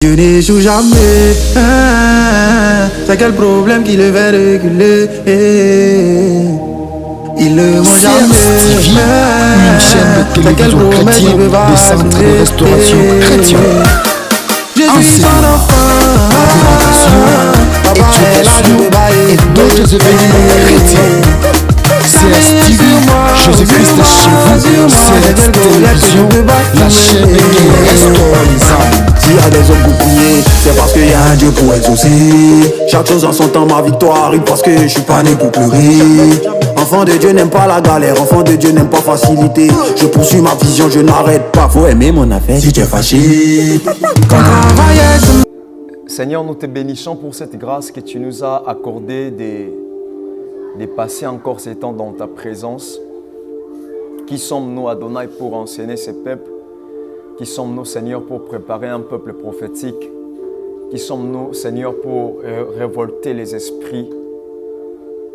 Je n'échoue jamais, c'est quel problème qui le fait reculer. Il ne ment jamais, une chaîne de télévision chrétienne, des centres de restauration chrétienne. Je suis son enfant, éducation et d'autres événements chrétiens. CSTV, Jésus-Christ chez vous, CLX Télévision, la chaîne qui restaure les âmes. S'il y a des hommes pour prier, c'est parce qu'il y a un Dieu pour exaucer. Chaque chose en son temps, ma victoire arrive parce que je suis pas né pour pleurer. Enfant de Dieu n'aime pas la galère, enfant de Dieu n'aime pas facilité. Je poursuis ma vision, je n'arrête pas. Faut aimer mon affaire si tu es fâché. Seigneur, nous te bénissons pour cette grâce que tu nous as accordée de passer encore ces temps dans ta présence. Qui sommes-nous, Adonai, pour enseigner ce peuple? Qui sommes-nous, Seigneur, pour préparer un peuple prophétique? Qui sommes-nous, Seigneur, pour révolter les esprits?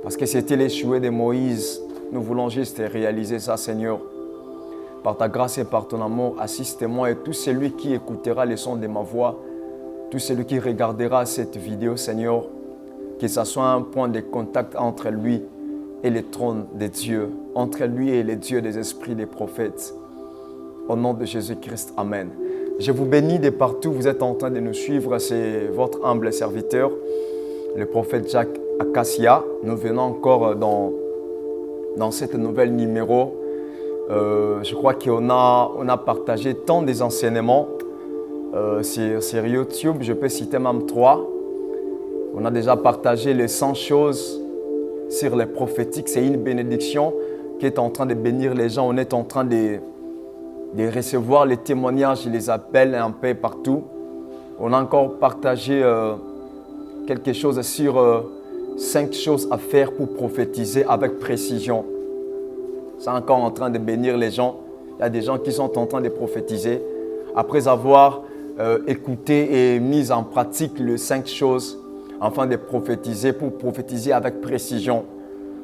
Parce que c'était les souhaits de Moïse. Nous voulons juste réaliser ça, Seigneur. Par ta grâce et par ton amour, assiste-moi et tout celui qui écoutera le son de ma voix, tout celui qui regardera cette vidéo, Seigneur, que ce soit un point de contact entre lui et le trône de Dieu, entre lui et le Dieu des esprits des prophètes. Au nom de Jésus-Christ, Amen. Je vous bénis de partout, vous êtes en train de nous suivre, c'est votre humble serviteur, le prophète Jacques Acacia. Nous venons encore dans cette nouvelle numéro. Je crois qu'on a partagé tant des enseignements sur YouTube, je peux citer même 3. On a déjà partagé les 100 choses sur les prophétiques. C'est une bénédiction qui est en train de bénir les gens. On est en train de recevoir les témoignages, les appels un peu partout. On a encore partagé quelque chose sur 5 choses à faire pour prophétiser avec précision. C'est encore en train de bénir les gens. Il y a des gens qui sont en train de prophétiser. Après avoir écouté et mis en pratique les 5 choses afin de prophétiser, pour prophétiser avec précision.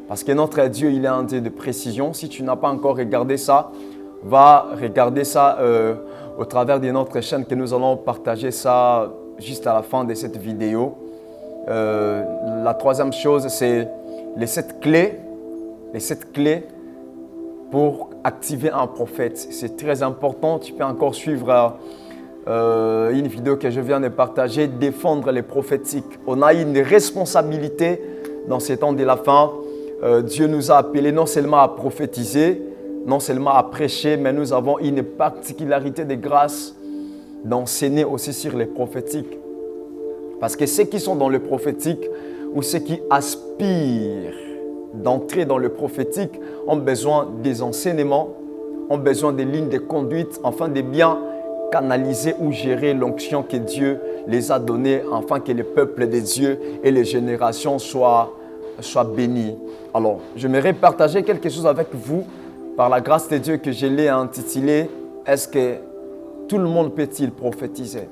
Parce que notre Dieu, il est un Dieu de précision. Si tu n'as pas encore regardé ça, va regarder ça au travers de notre chaîne que nous allons partager ça juste à la fin de cette vidéo. La troisième chose, c'est les 7 clés. Les 7 clés pour activer un prophète. C'est très important. Tu peux encore suivre une vidéo que je viens de partager, défendre les prophétiques. On a une responsabilité dans ces temps de la fin. Dieu nous a appelés non seulement à prophétiser, non seulement à prêcher, mais nous avons une particularité de grâce d'enseigner aussi sur les prophétiques. Parce que ceux qui sont dans le prophétique ou ceux qui aspirent d'entrer dans le prophétique ont besoin des enseignements, ont besoin des lignes de conduite afin de bien canaliser ou gérer l'onction que Dieu les a donnée afin que le peuple de Dieu et les générations soient bénis. Alors, j'aimerais partager quelque chose avec vous par la grâce de Dieu que je l'ai intitulé « Est-ce que tout le monde peut-il prophétiser ?»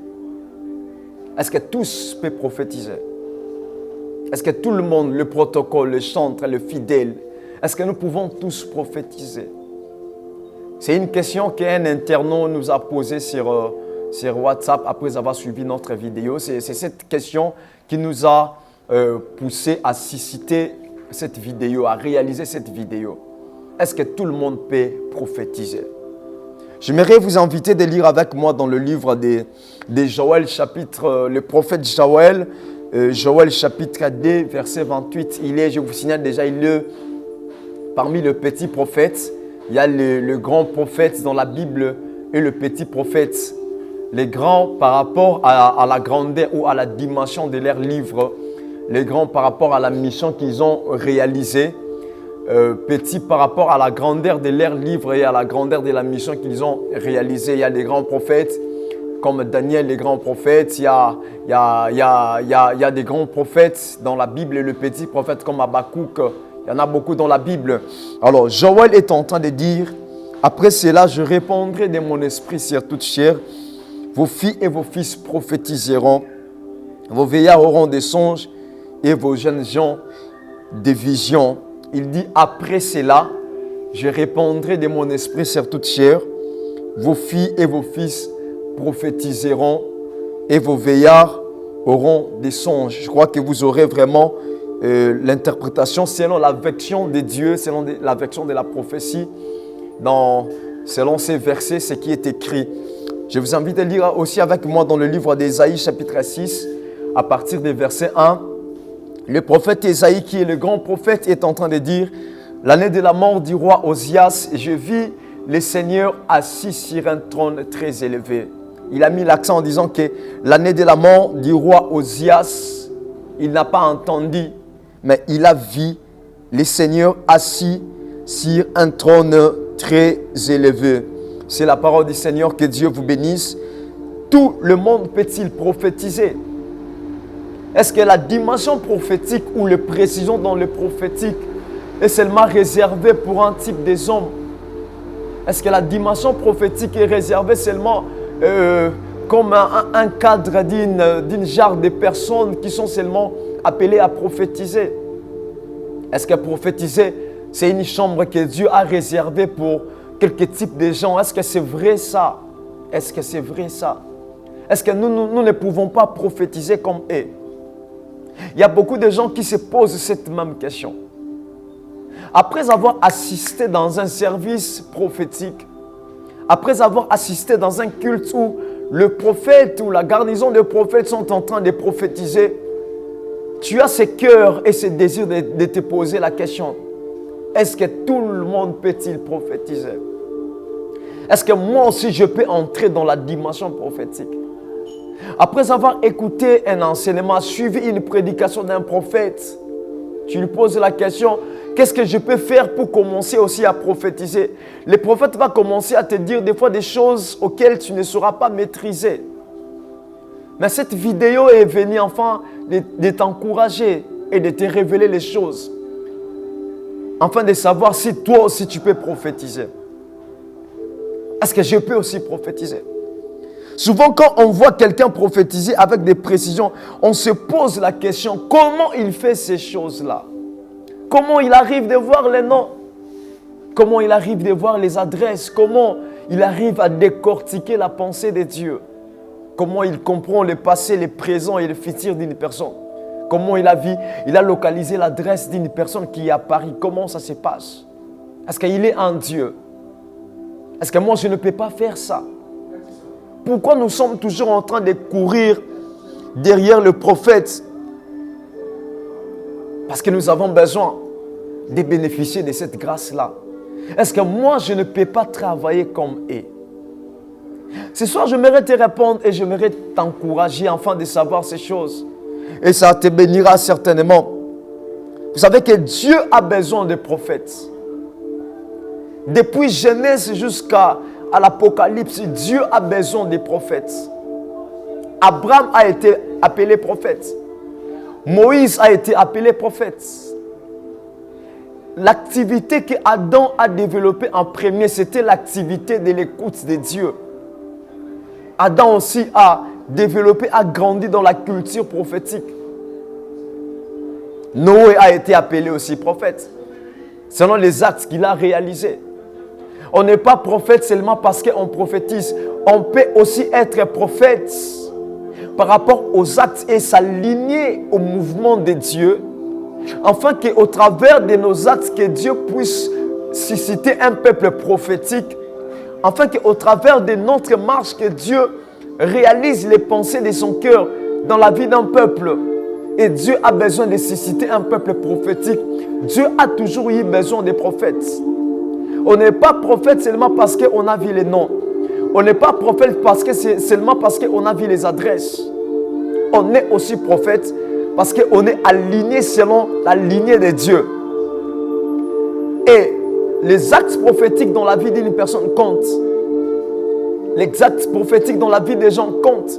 Est-ce que tous peuvent prophétiser? Est-ce que tout le monde, le protocole, le chantre, le fidèle, est-ce que nous pouvons tous prophétiser? C'est une question qu'un internaute nous a posée sur WhatsApp après avoir suivi notre vidéo. C'est cette question qui nous a poussé à susciter cette vidéo, à réaliser cette vidéo. Est-ce que tout le monde peut prophétiser? J'aimerais vous inviter de lire avec moi dans le livre de Joël, le prophète Joël, Joël chapitre 2, verset 28. Je vous signale déjà, il est parmi les petits prophètes. Il y a le grand prophète dans la Bible et le petit prophète. Les grands par rapport à la grandeur ou à la dimension de leur livre. Les grands par rapport à la mission qu'ils ont réalisée. Petits par rapport à la grandeur de leur livre et à la grandeur de la mission qu'ils ont réalisée. Il y a des grands prophètes comme Daniel, les grands prophètes. Il y a des grands prophètes dans la Bible et le petit prophète comme Habakkuk. Il y en a beaucoup dans la Bible. Alors, Joël est en train de dire, après cela, je répondrai de mon esprit sur toute chair. Vos filles et vos fils prophétiseront. Vos vieillards auront des songes et vos jeunes gens des visions. Il dit, après cela, je répondrai de mon esprit sur toute chair. Vos filles et vos fils prophétiseront. et vos veillards auront des songes. Je crois que vous aurez vraiment l'interprétation selon la version de Dieu, selon la version de la prophétie, selon ces versets, ce qui est écrit. Je vous invite à lire aussi avec moi dans le livre d'Ésaïe, chapitre 6, à partir du verset 1. Le prophète Ésaïe, qui est le grand prophète, est en train de dire « L'année de la mort du roi Osias, je vis le Seigneur assis sur un trône très élevé. » Il a mis l'accent en disant que l'année de la mort du roi Osias, il n'a pas entendu, mais il a vu le Seigneur assis sur un trône très élevé. C'est la parole du Seigneur, que Dieu vous bénisse. Tout le monde peut-il prophétiser? Est-ce que la dimension prophétique ou la précision dans le prophétique est seulement réservée pour un type des hommes? Est-ce que la dimension prophétique est réservée seulement comme un cadre d'une genre de personnes qui sont seulement appelées à prophétiser? Est-ce que prophétiser, c'est une chambre que Dieu a réservée pour quelques types de gens? Est-ce que c'est vrai ça? Est-ce que c'est vrai ça? Est-ce que nous ne pouvons pas prophétiser comme eux? Il y a beaucoup de gens qui se posent cette même question. Après avoir assisté dans un service prophétique, après avoir assisté dans un culte où le prophète ou la garnison de prophètes sont en train de prophétiser, tu as ce cœur et ce désir de te poser la question: est-ce que tout le monde peut-il prophétiser? Est-ce que moi aussi je peux entrer dans la dimension prophétique? Après avoir écouté un enseignement, suivi une prédication d'un prophète, tu lui poses la question: qu'est-ce que je peux faire pour commencer aussi à prophétiser? Le prophète va commencer à te dire des fois des choses auxquelles tu ne sauras pas maîtriser. Mais cette vidéo est venue enfin de t'encourager et de te révéler les choses, afin de savoir si toi aussi tu peux prophétiser. Est-ce que je peux aussi prophétiser? Souvent, quand on voit quelqu'un prophétiser avec des précisions, on se pose la question: comment il fait ces choses-là? Comment il arrive de voir les noms? Comment il arrive de voir les adresses? Comment il arrive à décortiquer la pensée de Dieu? Comment il comprend le passé, le présent et le futur d'une personne? Comment il a localisé l'adresse d'une personne qui est à Paris? Comment ça se passe? Est-ce qu'il est un Dieu? Est-ce que moi je ne peux pas faire ça? Pourquoi nous sommes toujours en train de courir derrière le prophète? Parce que nous avons besoin de bénéficier de cette grâce-là. Est-ce que moi, je ne peux pas travailler comme eux? Ce soir, j'aimerais te répondre et j'aimerais t'encourager afin de savoir ces choses. Et ça te bénira certainement. Vous savez que Dieu a besoin de prophètes. Depuis Genèse jusqu'à l'Apocalypse, Dieu a besoin des prophètes. Abraham a été appelé prophète. Moïse a été appelé prophète. L'activité que Adam a développée en premier, c'était l'activité de l'écoute de Dieu. Adam aussi a développé, a grandi dans la culture prophétique. Noé a été appelé aussi prophète, selon les actes qu'il a réalisés. On n'est pas prophète seulement parce qu'on prophétise. On peut aussi être prophète par rapport aux actes et s'aligner au mouvement de Dieu, afin qu'au travers de nos actes, que Dieu puisse susciter un peuple prophétique, afin qu'au travers de notre marche, que Dieu réalise les pensées de son cœur dans la vie d'un peuple. Et Dieu a besoin de susciter un peuple prophétique. Dieu a toujours eu besoin des prophètes. On n'est pas prophète seulement parce qu'on a vu les noms. On n'est pas prophète seulement parce qu'on a vu les adresses. On est aussi prophète parce qu'on est aligné selon la lignée de Dieu. Et les actes prophétiques dans la vie d'une personne comptent. Les actes prophétiques dans la vie des gens comptent.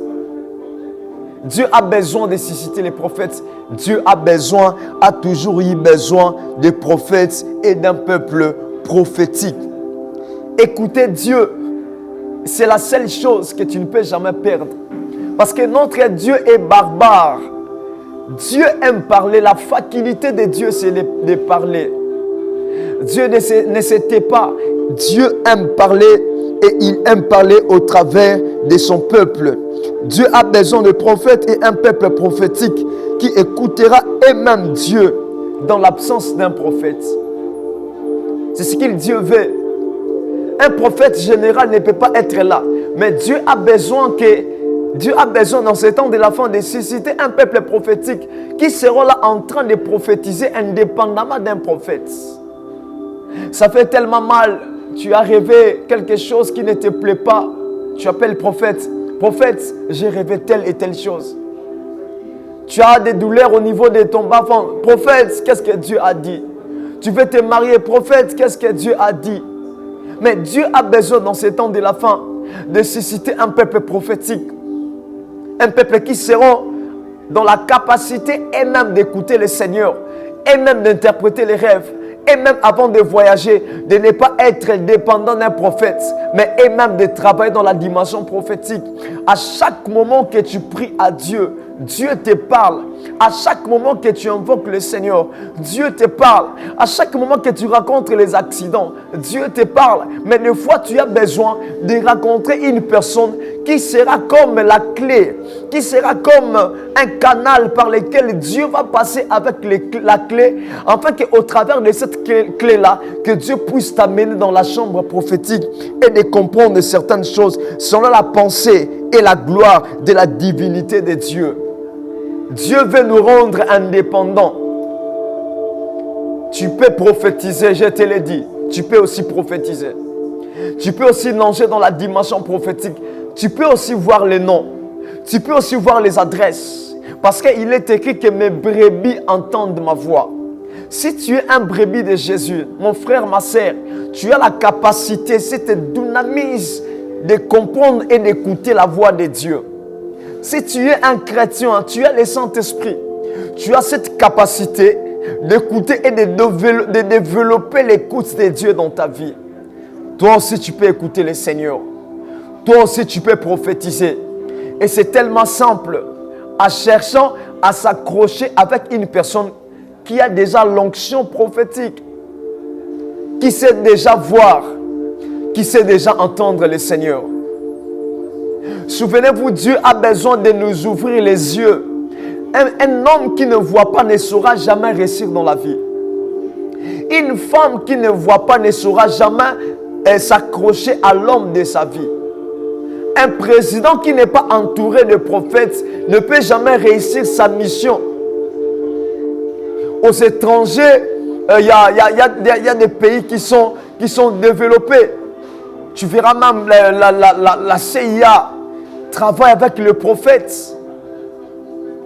Dieu a besoin de susciter les prophètes. Dieu a toujours eu besoin de prophètes et d'un peuple prophétique. Écouter Dieu, c'est la seule chose que tu ne peux jamais perdre. Parce que notre Dieu est barbare. Dieu aime parler. La faculté de Dieu, c'est de parler. Dieu ne se tait pas. Dieu aime parler et il aime parler au travers de son peuple. Dieu a besoin de prophètes et un peuple prophétique qui écoutera et même Dieu dans l'absence d'un prophète. C'est ce qu'il Dieu veut. Un prophète général ne peut pas être là. Mais Dieu a besoin dans ce temps de la fin de susciter un peuple prophétique qui sera là en train de prophétiser indépendamment d'un prophète. Ça fait tellement mal. Tu as rêvé quelque chose qui ne te plaît pas. Tu appelles prophète. Prophète, j'ai rêvé telle et telle chose. Tu as des douleurs au niveau de ton bas-fond. Prophète, qu'est-ce que Dieu a dit? Tu veux te marier. Prophète, qu'est-ce que Dieu a dit? Mais Dieu a besoin dans ces temps de la fin de susciter un peuple prophétique. Un peuple qui sera dans la capacité et même d'écouter le Seigneur. Et même d'interpréter les rêves. Et même avant de voyager, de ne pas être dépendant d'un prophète, mais et même de travailler dans la dimension prophétique. À chaque moment que tu pries à Dieu, Dieu te parle. À chaque moment que tu invoques le Seigneur, Dieu te parle. À chaque moment que tu rencontres les accidents, Dieu te parle. Mais des fois, tu as besoin de rencontrer une personne qui sera comme la clé, qui sera comme un canal par lequel Dieu va passer avec la clé, afin qu'au travers de cette clé-là, que Dieu puisse t'amener dans la chambre prophétique et de comprendre certaines choses selon la pensée et la gloire de la divinité de Dieu. Dieu veut nous rendre indépendants. Tu peux prophétiser, je te l'ai dit. Tu peux aussi prophétiser. Tu peux aussi nager dans la dimension prophétique. Tu peux aussi voir les noms. Tu peux aussi voir les adresses. Parce qu'il est écrit que mes brebis entendent ma voix. Si tu es un brebis de Jésus, mon frère, ma sœur, tu as la capacité, cette dynamise de comprendre et d'écouter la voix de Dieu. Si tu es un chrétien, tu as le Saint-Esprit. Tu as cette capacité d'écouter et de développer l'écoute de Dieu dans ta vie. Toi aussi, tu peux écouter le Seigneur. Toi aussi, tu peux prophétiser. Et c'est tellement simple, en cherchant à s'accrocher avec une personne qui a déjà l'onction prophétique, qui sait déjà voir, qui sait déjà entendre le Seigneur. Souvenez-vous, Dieu a besoin de nous ouvrir les yeux. Un homme qui ne voit pas ne saura jamais réussir dans la vie. Une femme qui ne voit pas ne saura jamais s'accrocher à l'homme de sa vie. Un président qui n'est pas entouré de prophètes ne peut jamais réussir sa mission. Aux étrangers, il y a des pays qui sont développés. Tu verras même la CIA travaille avec le prophète.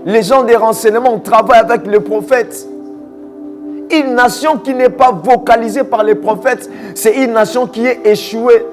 Les gens des renseignements travaillent avec le prophète. Une nation qui n'est pas vocalisée par les prophètes, c'est une nation qui est échouée.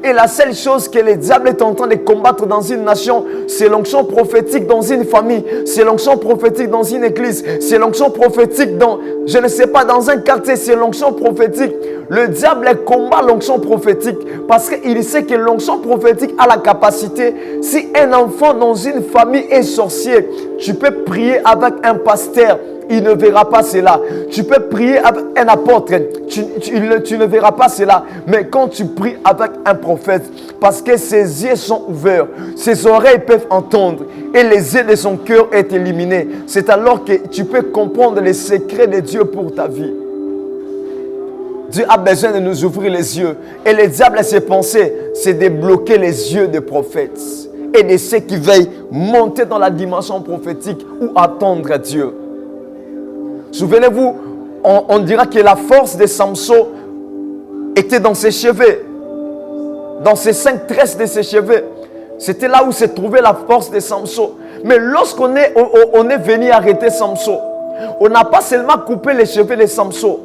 Et la seule chose que le diable est en train de combattre dans une nation, c'est l'onction prophétique dans une famille, c'est l'onction prophétique dans une église, c'est l'onction prophétique dans, je ne sais pas, dans un quartier, c'est l'onction prophétique. Le diable combat l'onction prophétique parce qu'il sait que l'onction prophétique a la capacité, si un enfant dans une famille est sorcier, tu peux prier avec un pasteur. Il ne verra pas cela. Tu peux prier avec un apôtre. Tu ne verras pas cela. Mais quand tu pries avec un prophète, parce que ses yeux sont ouverts, ses oreilles peuvent entendre et les yeux de son cœur est éliminé, c'est alors que tu peux comprendre les secrets de Dieu pour ta vie. Dieu a besoin de nous ouvrir les yeux. Et le diable, ses pensées, c'est de bloquer les yeux des prophètes et de ceux qui veillent monter dans la dimension prophétique ou attendre Dieu. Souvenez-vous, on dira que la force de Samson était dans ses cheveux. Dans ces 5 tresses de ses cheveux. C'était là où se trouvait la force de Samson. Mais lorsqu'on est venu arrêter Samson, on n'a pas seulement coupé les cheveux de Samson,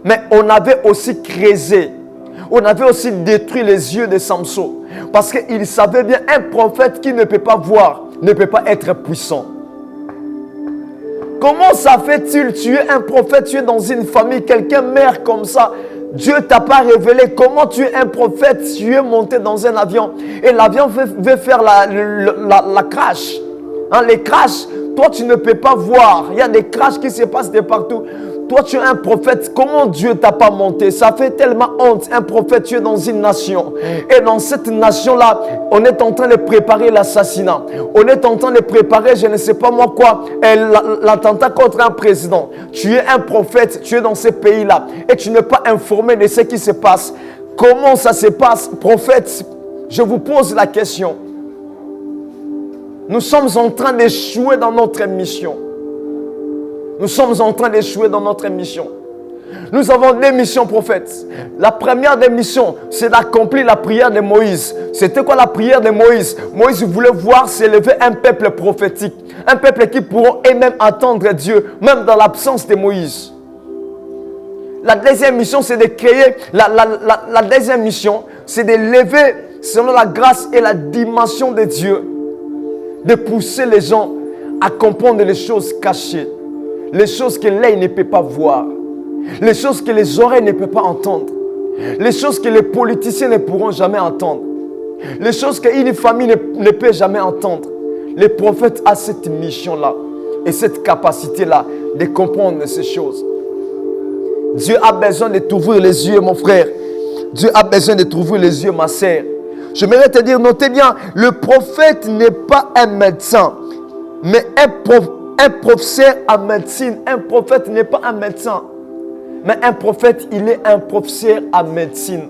mais on avait aussi creusé. On avait aussi détruit les yeux de Samson. Parce qu'il savait bien, un prophète qui ne peut pas voir, ne peut pas être puissant. Comment ça fait-il? Tu es un prophète, tu es dans une famille, quelqu'un meurt comme ça. Dieu ne t'a pas révélé. Comment tu es un prophète? Tu es monté dans un avion et l'avion veut faire la crash. Hein, les crashs, toi tu ne peux pas voir. Il y a des crashs qui se passent de partout. Toi, tu es un prophète. Comment Dieu t'a pas monté? Ça fait tellement honte. Un prophète, tu es dans une nation. Et dans cette nation-là, on est en train de préparer l'assassinat. On est en train de préparer, je ne sais pas moi quoi, l'attentat contre un président. Tu es un prophète, tu es dans ces pays-là. Et tu n'es pas informé de ce qui se passe. Comment ça se passe, prophète? Je vous pose la question. Nous sommes en train d'échouer dans notre mission. Nous sommes en train d'échouer dans notre mission. Nous avons des missions, prophètes. La première des missions, c'est d'accomplir la prière de Moïse. C'était quoi la prière de Moïse? Moïse voulait voir s'élever un peuple prophétique. Un peuple qui pourront eux-mêmes attendre Dieu, même dans l'absence de Moïse. La deuxième mission, c'est de créer. La deuxième mission, c'est de lever, selon la grâce et la dimension de Dieu, de pousser les gens à comprendre les choses cachées. Les choses que l'œil ne peut pas voir. Les choses que les oreilles ne peuvent pas entendre. Les choses que les politiciens ne pourront jamais entendre. Les choses qu'une famille ne peut jamais entendre. Les prophètes ont cette mission-là et cette capacité-là de comprendre ces choses. Dieu a besoin de t'ouvrir les yeux, mon frère. Dieu a besoin de t'ouvrir les yeux, ma sœur. J'aimerais te dire, notez bien, le prophète n'est pas un médecin, mais un professeur en médecine. Un prophète n'est pas un médecin, mais un prophète, il est un professeur en médecine.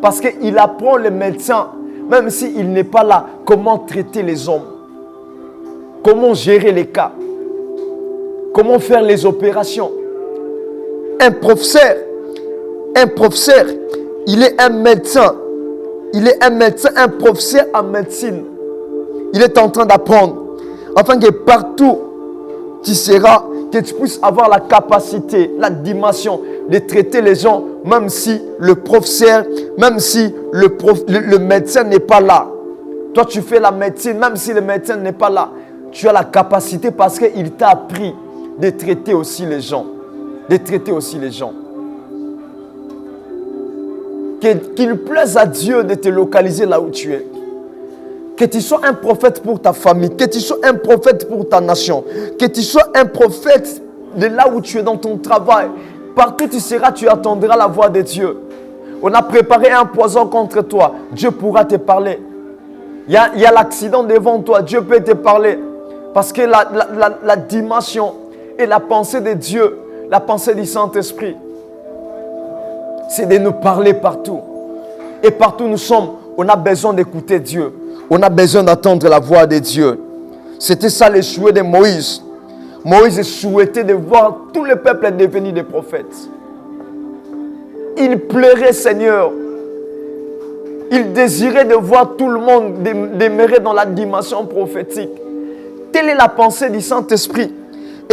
Parce qu'il apprend le médecin, même s'il n'est pas là, comment traiter les hommes, comment gérer les cas, comment faire les opérations. Un professeur, il est un médecin. Il est un médecin, un professeur en médecine. Il est en train d'apprendre. Afin que partout, tu seras, que tu puisses avoir la capacité, la dimension de traiter les gens, même si le professeur, même si le médecin n'est pas là. Toi, tu fais la médecine, même si le médecin n'est pas là. Tu as la capacité parce qu'il t'a appris de traiter aussi les gens. De traiter aussi les gens. Qu'il plaise à Dieu de te localiser là où tu es. Que tu sois un prophète pour ta famille, que tu sois un prophète pour ta nation, que tu sois un prophète de là où tu es dans ton travail. Partout où tu seras, tu attendras la voix de Dieu. On a préparé un poison contre toi, Dieu pourra te parler. Il y a l'accident devant toi, Dieu peut te parler. Parce que la dimension et la pensée de Dieu, la pensée du Saint-Esprit, c'est de nous parler partout. Et partout où nous sommes, on a besoin d'écouter Dieu. On a besoin d'entendre la voix de Dieu. C'était ça le souhait de Moïse. Moïse souhaitait de voir tout le peuple devenir des prophètes. Il pleurait, Seigneur. Il désirait de voir tout le monde demeurer dans la dimension prophétique. Telle est la pensée du Saint-Esprit.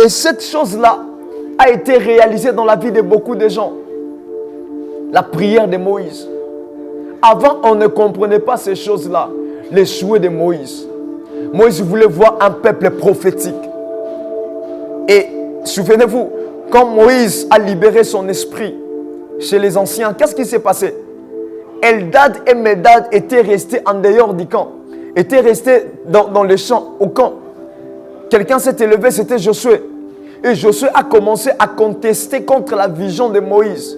Et cette chose-là a été réalisée dans la vie de beaucoup de gens. La prière de Moïse. Avant, on ne comprenait pas ces choses-là. Les souhaits de Moïse. Moïse voulait voir un peuple prophétique. Et souvenez-vous, quand Moïse a libéré son esprit chez les anciens, qu'est-ce qui s'est passé? Eldad et Médad étaient restés en dehors du camp. Étaient restés dans le champ, au camp. Quelqu'un s'est élevé, c'était Josué. Et Josué a commencé à contester contre la vision de Moïse.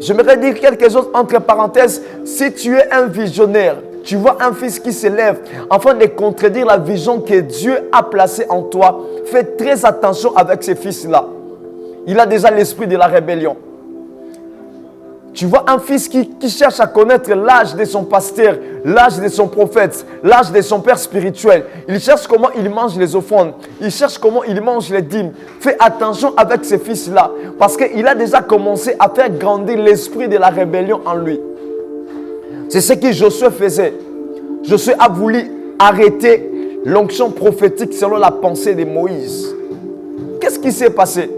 J'aimerais dire quelque chose entre parenthèses. Si tu es un visionnaire, tu vois un fils qui s'élève afin de contredire la vision que Dieu a placée en toi, fais très attention avec ce fils-là. Il a déjà l'esprit de la rébellion. Tu vois un fils qui cherche à connaître l'âge de son pasteur, l'âge de son prophète, l'âge de son père spirituel. Il cherche comment il mange les offrandes. Il cherche comment il mange les dîmes. Fais attention avec ce fils-là. Parce qu'il a déjà commencé à faire grandir l'esprit de la rébellion en lui. C'est ce que Josué faisait. Josué a voulu arrêter l'onction prophétique selon la pensée de Moïse. Qu'est-ce qui s'est passé?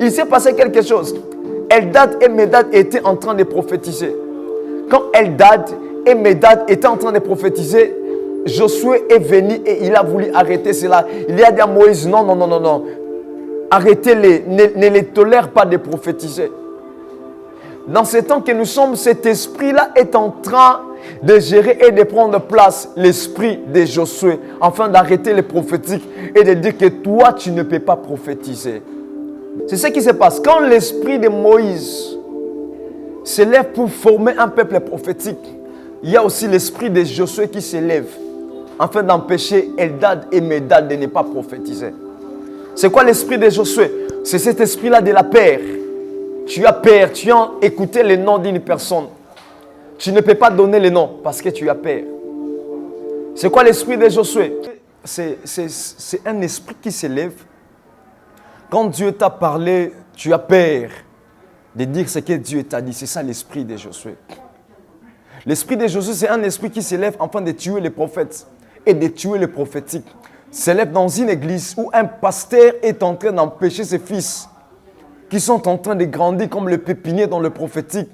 Il s'est passé quelque chose. Eldad et Médad étaient en train de prophétiser. Quand Eldad et Médad étaient en train de prophétiser, Josué est venu et il a voulu arrêter cela. Il a dit à Moïse, non. Arrêtez-les, ne les tolère pas de prophétiser. Dans ce temps que nous sommes, cet esprit-là est en train de gérer et de prendre place, l'esprit de Josué, afin d'arrêter les prophétiques et de dire que toi, tu ne peux pas prophétiser. C'est ce qui se passe. Quand l'esprit de Moïse s'élève pour former un peuple prophétique, il y a aussi l'esprit de Josué qui s'élève afin d'empêcher Eldad et Médad de ne pas prophétiser. C'est quoi l'esprit de Josué? C'est cet esprit-là de la paix. Tu as peur, tu as écouté le nom d'une personne. Tu ne peux pas donner le nom parce que tu as peur. C'est quoi l'esprit de Josué? C'est un esprit qui s'élève. Quand Dieu t'a parlé, tu as peur de dire ce que Dieu t'a dit. C'est ça l'esprit de Josué. L'esprit de Josué, c'est un esprit qui s'élève afin de tuer les prophètes et de tuer les prophétiques. S'élève dans une église où un pasteur est en train d'empêcher ses fils qui sont en train de grandir comme le pépinier dans le prophétique.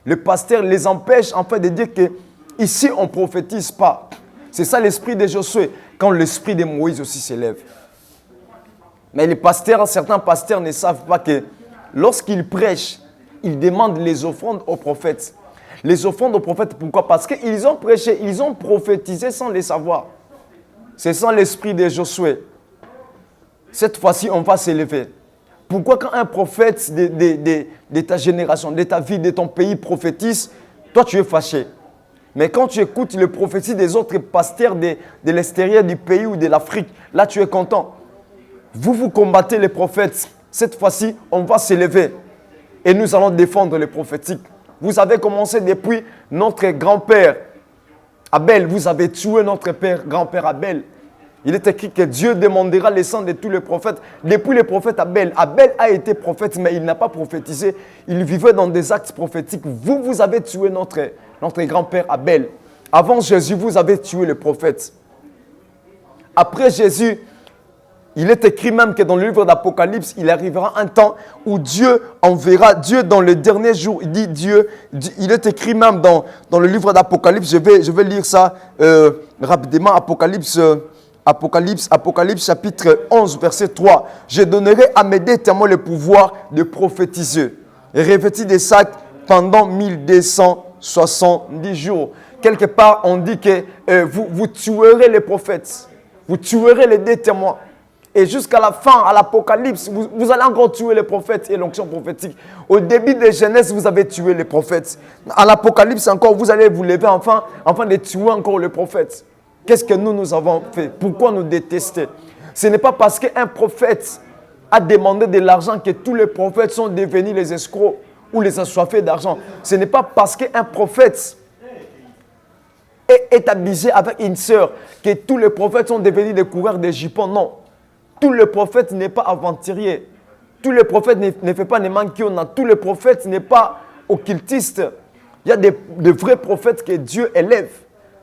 Le pasteur les empêche afin de dire que ici on ne prophétise pas. C'est ça l'esprit de Josué, quand l'esprit de Moïse aussi s'élève. Mais les pasteurs, certains pasteurs ne savent pas que lorsqu'ils prêchent, ils demandent les offrandes aux prophètes. Les offrandes aux prophètes, pourquoi? Parce qu'ils ont prêché, ils ont prophétisé sans les savoir. C'est ça l'esprit de Josué. Cette fois-ci, on va s'élever. Pourquoi quand un prophète de ta génération, de ta vie, de ton pays prophétise, toi tu es fâché? Mais quand tu écoutes le prophétie des autres pasteurs de l'extérieur du pays ou de l'Afrique, là tu es content. Vous combattez les prophètes. Cette fois-ci, on va s'élever. Et nous allons défendre les prophétiques. Vous avez commencé depuis notre grand-père Abel. Vous avez tué notre grand-père Abel. Il est écrit que Dieu demandera le sang de tous les prophètes. Depuis le prophète Abel. Abel a été prophète, mais il n'a pas prophétisé. Il vivait dans des actes prophétiques. Vous avez tué notre grand-père Abel. Avant Jésus, vous avez tué le prophète. Après Jésus, il est écrit même que dans le livre d'Apocalypse, il arrivera un temps où Dieu enverra, Dieu dans le dernier jour, il dit Dieu, il est écrit même dans le livre d'Apocalypse, je vais lire ça rapidement, Apocalypse chapitre 11, verset 3. Je donnerai à mes deux témoins le pouvoir de prophétiser, revêtis des sacs pendant 1270 jours. Quelque part, on dit que vous tuerez les prophètes, vous tuerez les deux témoins. Et jusqu'à la fin, à l'Apocalypse, vous allez encore tuer les prophètes et l'onction prophétique. Au début de Genèse, vous avez tué les prophètes. À l'Apocalypse encore, vous allez vous lever enfin de tuer encore les prophètes. Qu'est-ce que nous avons fait? Pourquoi nous détester? Ce n'est pas parce qu'un prophète a demandé de l'argent que tous les prophètes sont devenus les escrocs ou les assoiffés d'argent. Ce n'est pas parce qu'un prophète est habillé avec une sœur que tous les prophètes sont devenus des coureurs de jupons. Non. Tout le prophète n'est pas aventurier. Tout le prophète ne fait pas de manquiona. Tout le prophète n'est pas occultiste. Il y a de vrais prophètes que Dieu élève.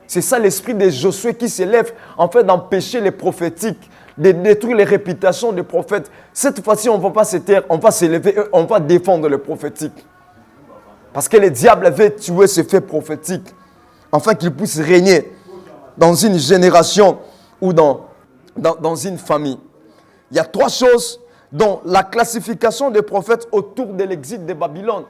C'est ça l'esprit de Josué qui s'élève en fait d'empêcher les prophétiques, de détruire les réputations des prophètes. Cette fois-ci, on ne va pas se taire, on va s'élever, on va défendre les prophétiques. Parce que le diable avait tué ce fait prophétique afin qu'il puisse régner dans une génération ou dans une famille. Il y a trois choses dans la classification des prophètes autour de l'exil de Babylone.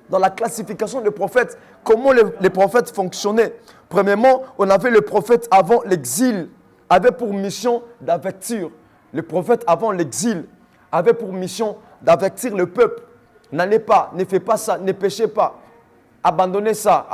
Dans la classification des prophètes, comment les prophètes fonctionnaient. Premièrement, on avait le prophète avant l'exil, avait pour mission d'avertir. Le prophète avant l'exil avait pour mission d'avertir le peuple. N'allez pas, ne faites pas ça, ne péchez pas. Abandonnez ça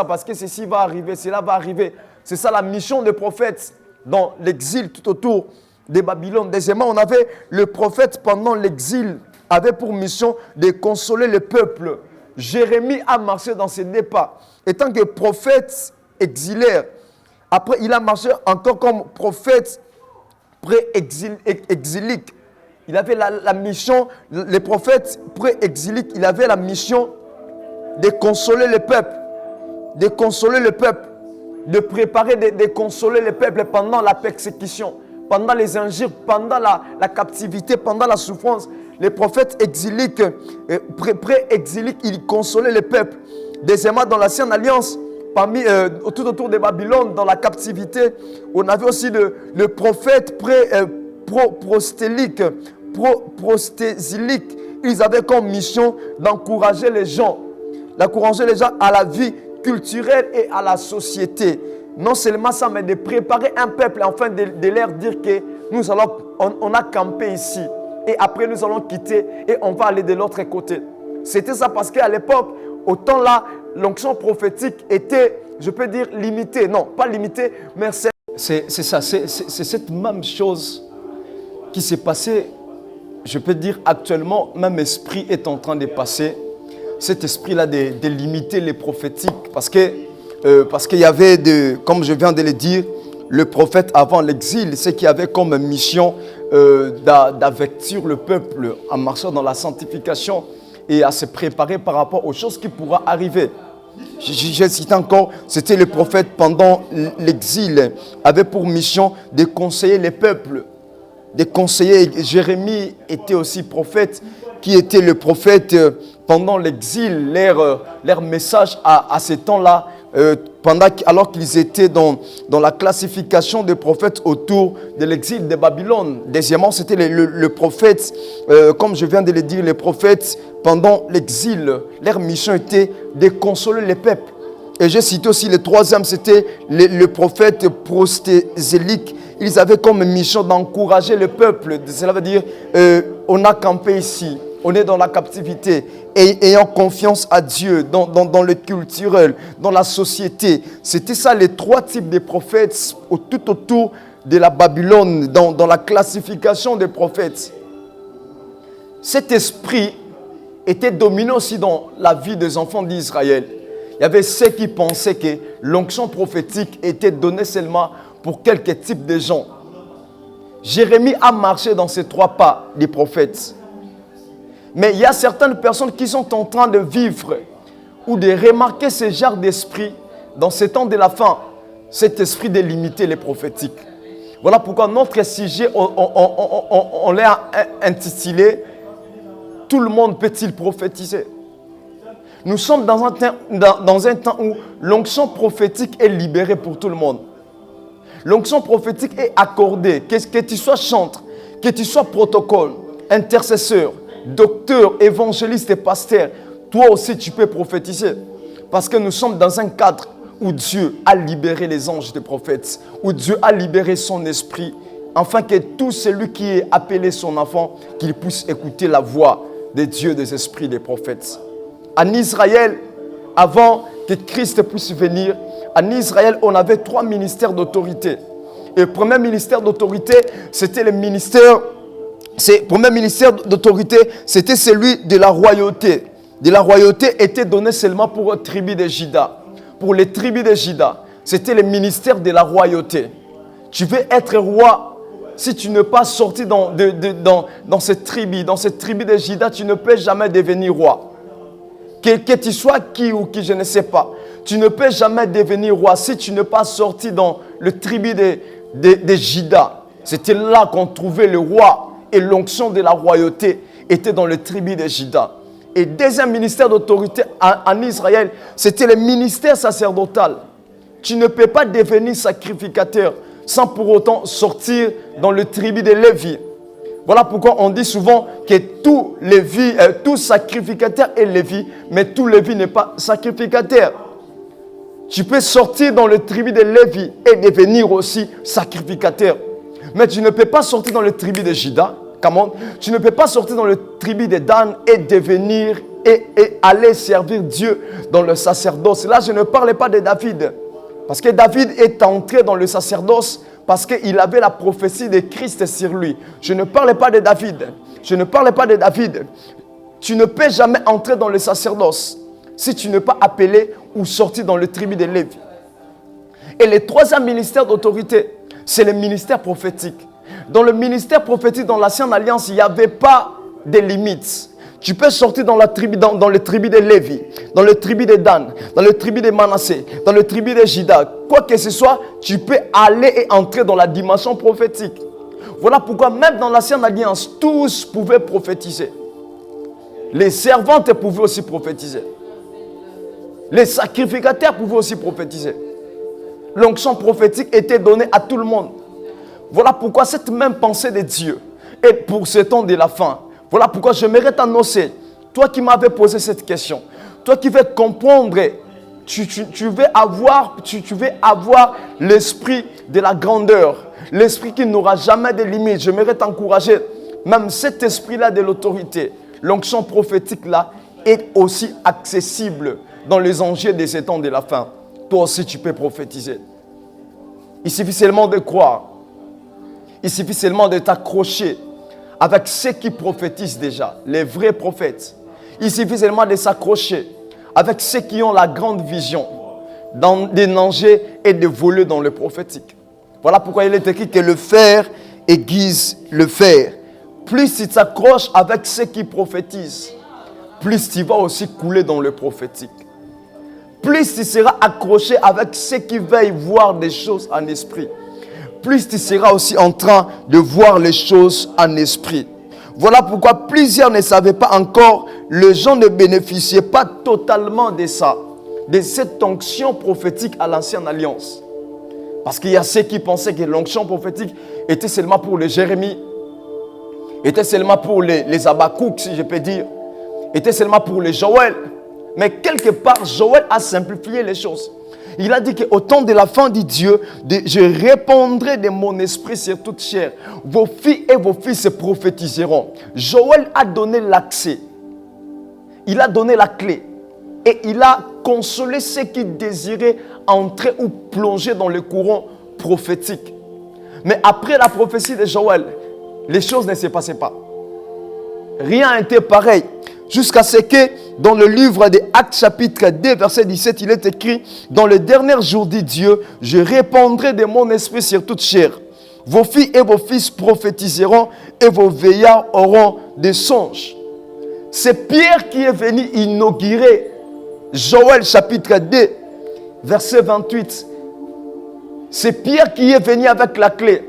parce que ceci va arriver, cela va arriver. C'est ça la mission des prophètes dans l'exil tout autour de Babylone. Deuxièmement, on avait le prophète pendant l'exil, avait pour mission de consoler le peuple. Jérémie a marché dans ses deux pas. Étant que prophète exilaire, après il a marché encore comme prophète pré-exilique. Il avait la mission, les prophètes pré-exiliques, il avait la mission de consoler le peuple. De consoler le peuple. De préparer, de consoler le peuple pendant la persécution, pendant les injures, pendant la captivité, pendant la souffrance. Les prophètes exiliques, pré-exiliques, ils consolaient le peuple. Deuxièmement, dans l'ancienne alliance, tout autour de Babylone, dans la captivité, on avait aussi le prophète prostélique. Ils avaient comme mission d'encourager les gens à la vie culturelle et à la société. Non seulement ça, mais de préparer un peuple afin de leur dire que on a campé ici. et après nous allons quitter et on va aller de l'autre côté. C'était ça parce qu'à l'époque, au temps là, l'onction prophétique était, je peux dire, limitée. Non, pas limitée, mais c'est ça, c'est cette même chose qui s'est passée, je peux dire actuellement, même esprit est en train de passer. Cet esprit-là de limiter les prophétiques parce qu'il y avait, comme je viens de le dire, le prophète avant l'exil, c'est qu'il avait comme mission d'avertir le peuple en marchant dans la sanctification et à se préparer par rapport aux choses qui pourraient arriver. Je cite encore, c'était le prophète pendant l'exil, avait pour mission de conseiller les peuples, de conseiller. Jérémie était aussi prophète, qui était le prophète pendant l'exil, leur message à ce temps-là, alors qu'ils étaient dans la classification des prophètes autour de l'exil de Babylone. Deuxièmement, c'était le prophète, comme je viens de le dire, les prophètes pendant l'exil, leur mission était de consoler les peuples. Et j'ai cité aussi le troisième, c'était le prophète prostézélique. Ils avaient comme mission d'encourager le peuple. Cela veut dire, on a campé ici, on est dans la captivité, et ayant confiance à Dieu, dans le culturel, dans la société. C'était ça les trois types de prophètes tout autour de la Babylone, dans la classification des prophètes. Cet esprit était dominant aussi dans la vie des enfants d'Israël. Il y avait ceux qui pensaient que l'onction prophétique était donnée seulement pour quelques types de gens. Jérémie a marché dans ces trois pas des prophètes. Mais il y a certaines personnes qui sont en train de vivre ou de remarquer ce genre d'esprit dans ce temps de la fin, cet esprit de limiter les prophétiques. Voilà pourquoi notre sujet, on l'a intitulé « Tout le monde peut-il prophétiser ?» Nous sommes dans un temps où l'onction prophétique est libérée pour tout le monde. L'onction prophétique est accordée, que tu sois chantre, que tu sois protocole, intercesseur, docteur, évangéliste et pasteur, toi aussi tu peux prophétiser. Parce que nous sommes dans un cadre où Dieu a libéré les anges des prophètes, où Dieu a libéré son esprit, afin que tout celui qui est appelé son enfant, qu'il puisse écouter la voix de Dieu, des esprits des prophètes. En Israël, avant que Christ puisse venir, en Israël, on avait trois ministères d'autorité. Et le premier ministère d'autorité, c'était le ministère... Le premier ministère d'autorité, c'était celui de la royauté. De la royauté était donné seulement pour les tribus de Juda. Pour les tribus de Juda, c'était le ministère de la royauté. Tu veux être roi, si tu n'es pas sorti dans cette tribu de Juda, tu ne peux jamais devenir roi. Que tu sois qui ou qui, je ne sais pas. Tu ne peux jamais devenir roi si tu n'es pas sorti dans le tribu de Juda. C'était là qu'on trouvait le roi. Et l'onction de la royauté était dans le tribu de Juda. Et deuxième ministère d'autorité en Israël, c'était le ministère sacerdotal. Tu ne peux pas devenir sacrificateur sans pour autant sortir dans le tribu de Lévi. Voilà pourquoi on dit souvent que tout sacrificateur est Lévi, mais tout Lévi n'est pas sacrificateur. Tu peux sortir dans le tribu de Lévi et devenir aussi sacrificateur. Mais tu ne peux pas sortir dans le tribu de Juda. Tu ne peux pas sortir dans le tribu de Dan et devenir et aller servir Dieu dans le sacerdoce. Là, je ne parle pas de David. Parce que David est entré dans le sacerdoce parce qu'il avait la prophétie de Christ sur lui. Je ne parle pas de David. Je ne parle pas de David. Tu ne peux jamais entrer dans le sacerdoce si tu n'es pas appelé ou sorti dans le tribu de Lévi. Et le troisième ministère d'autorité, c'est le ministère prophétique. Dans le ministère prophétique, dans l'Ancienne Alliance, il n'y avait pas de limites. Tu peux sortir dans le tribu de Lévi, dans le tribu de Dan, dans le tribu de Manassé, dans le tribu de Juda. Quoi que ce soit, tu peux aller et entrer dans la dimension prophétique. Voilà pourquoi même dans l'Ancienne Alliance, tous pouvaient prophétiser. Les servantes pouvaient aussi prophétiser. Les sacrificateurs pouvaient aussi prophétiser. L'onction prophétique était donnée à tout le monde. Voilà pourquoi cette même pensée de Dieu est pour ce temps de la fin. Voilà pourquoi j'aimerais t'annoncer, toi qui m'avais posé cette question, toi qui veux comprendre, tu veux avoir l'esprit de la grandeur, l'esprit qui n'aura jamais de limites. J'aimerais t'encourager même cet esprit-là de l'autorité, l'onction prophétique-là, est aussi accessible dans les enjeux de ces temps de la fin. Toi aussi, tu peux prophétiser. Il suffit seulement de croire. Il suffit seulement de t'accrocher avec ceux qui prophétisent déjà, les vrais prophètes. Il suffit seulement de s'accrocher avec ceux qui ont la grande vision d'énanger et de voler dans le prophétique. Voilà pourquoi il est écrit que le fer aiguise le fer. Plus tu t'accroches avec ceux qui prophétisent, plus tu vas aussi couler dans le prophétique. Plus tu seras accroché avec ceux qui veulent voir des choses en esprit, plus tu seras aussi en train de voir les choses en esprit. Voilà pourquoi plusieurs ne savaient pas encore, les gens ne bénéficiaient pas totalement de ça, de cette onction prophétique à l'ancienne alliance. Parce qu'il y a ceux qui pensaient que l'onction prophétique était seulement pour les Jérémie, était seulement pour les Habakkuk, si je peux dire, était seulement pour les Joël. Mais quelque part, Joël a simplifié les choses. Il a dit qu'au temps de la fin, dit Dieu, je répandrai de mon esprit sur toute chair. Vos filles et vos fils se prophétiseront. Joël a donné l'accès. Il a donné la clé. Et il a consolé ceux qui désiraient entrer ou plonger dans le courant prophétique. Mais après la prophétie de Joël, les choses ne se passaient pas. Rien n'était pareil. Jusqu'à ce que, dans le livre des Actes chapitre 2, verset 17, il est écrit, « Dans le dernier jour, dit Dieu, je répandrai de mon esprit sur toute chair. Vos filles et vos fils prophétiseront et vos veillards auront des songes. » C'est Pierre qui est venu inaugurer Joël chapitre 2, verset 28. C'est Pierre qui est venu avec la clé